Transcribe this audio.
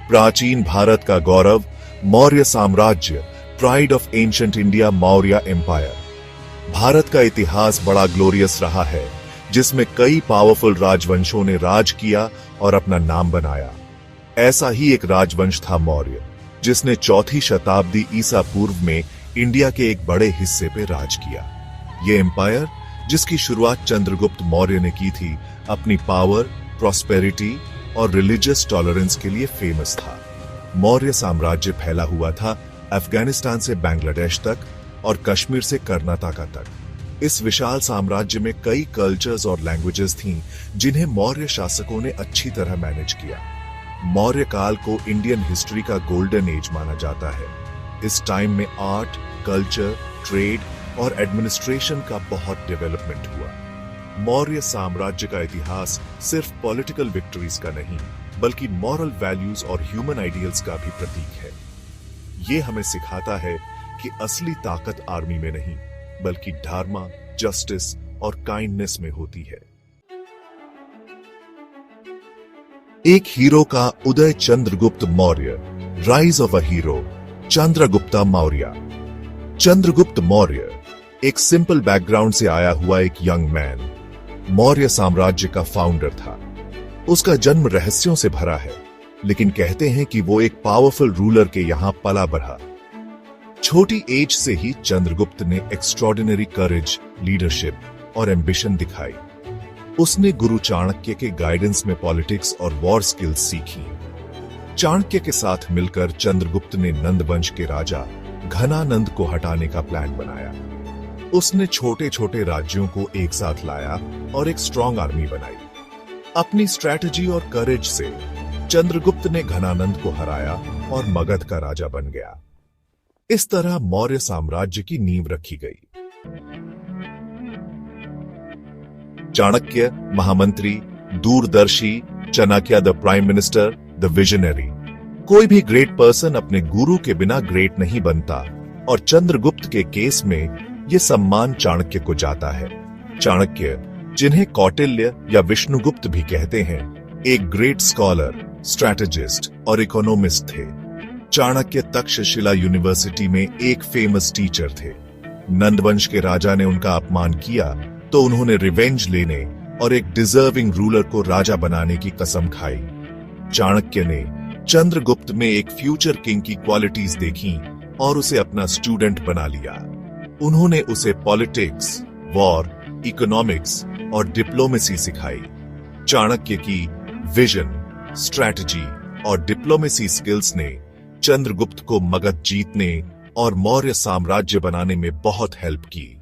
प्राचीन भारत का गौरव, मौर्य साम्राज्य, pride of ancient India, Maurya empire. Bharat का इतिहास बड़ा ग्लोरियस रहा है, जिसमें कई पावरफुल राजवंशों ने राज किया और अपना नाम बनाया। ऐसा ही एक राजवंश था मौर्य, जिसने 4वीं शताब्दी ईसा पूर्व में इंडिया के एक बड़े हिस्से पे राज किया। ये एम्पायर, जिसकी शुरुआत चंद्रगुप्त मौर्य ने की थी, अपनी पावर, प्रॉस्पेरिटी और रिलीजियस टॉलरेंस के लिए फेमस था। मौर्य साम्राज्य फैला हुआ था अफगानिस्तान से बांग्लादेश तक और कश्मीर से कर्नाटका तक। इस विशाल साम्राज्य में कई कल्चर्स और लैंग्वेजेस थीं, जिन्हें मौर्य शासकों ने अच्छी तरह मैनेज किया। मौर्य काल को इंडियन हिस्ट्री का गोल्डन एज माना जाता है। इस टाइम में आर्ट, कल्चर, ट्रेड और एडमिनिस्ट्रेशन का बहुत डेवलपमेंट हुआ। मौर्य साम्राज्य का इतिहास सिर्फ पॉलिटिकल विक्ट्रीज का नहीं, बल्कि मॉरल वैल्यूज और ह्यूमन आइडियल्स का भी प्रतीक है। ये हमें सिखाता है कि असली ताकत आर्मी में नहीं, बल्कि धर्म, जस्टिस और काइंडनेस में होती है। एक हीरो का उदय, Chandragupta Maurya. Rise of a hero, Chandragupta Maurya. Chandragupta Maurya एक सिंपल बैकग्राउंड से आया हुआ एक यंग मैन, मौर्य साम्राज्य का फाउंडर था। उसका जन्म रहस्यों से भरा है, लेकिन कहते हैं कि वो एक पावरफुल रूलर के यहां पला बढ़ा। छोटी एज से ही चंद्रगुप्त ने एक्स्ट्रॉर्डिनरी करेज, लीडरशिप और एम्बिशन दिखाई। उसने गुरु चाणक्य के गाइडेंस में पॉलिटिक्स और वॉर स्किल्स सीखी। चाणक्य के साथ मिलकर चंद्रगुप्त ने नंद वंश के राजा घनानंद को हटाने का प्लान बनाया। उसने छोटे छोटे राज्यों को एक साथ लाया और एक स्ट्रॉन्ग आर्मी बनाई। अपनी स्ट्रैटेजी और करेज से चंद्रगुप्त ने घनानंद को हराया और मगध का राजा बन गया। इस तरह मौर्य साम्राज्य की नींव रखी गई। चाणक्य महामंत्री, दूरदर्शी, Chanakya the prime minister, the visionary. कोई भी ग्रेट पर्सन अपने गुरु के बिना ग्रेट नहीं बनता, और चंद्रगुप्त के केस में ये सम्मान चाणक्य को जाता है। चाणक्य, जिन्हें कौटिल्य या विष्णुगुप्त भी कहते हैं, एक ग्रेट स्कॉलर, स्ट्रैटेजिस्ट और इकोनॉमिस्ट थे। चाणक्य तक्षशिला यूनिवर्सिटी में एक फेमस टीचर थे। नंदवंश के राजा ने उनका अपमान किया, तो उन्होंने रिवेंज लेने और एक डिजर्विंग रूलर को राजा बनाने की कसम खाई। चाणक्य ने चंद्रगुप्त में एक फ्यूचर किंग की क्वालिटीज देखी और उसे अपना स्टूडेंट बना लिया। उन्होंने उसे पॉलिटिक्स, वॉर, इकोनॉमिक्स और डिप्लोमेसी सिखाई। चाणक्य की विजन, स्ट्रैटेजी और डिप्लोमेसी स्किल्स ने चंद्रगुप्त को मगध जीतने और मौर्य साम्राज्य बनाने में बहुत हेल्प की।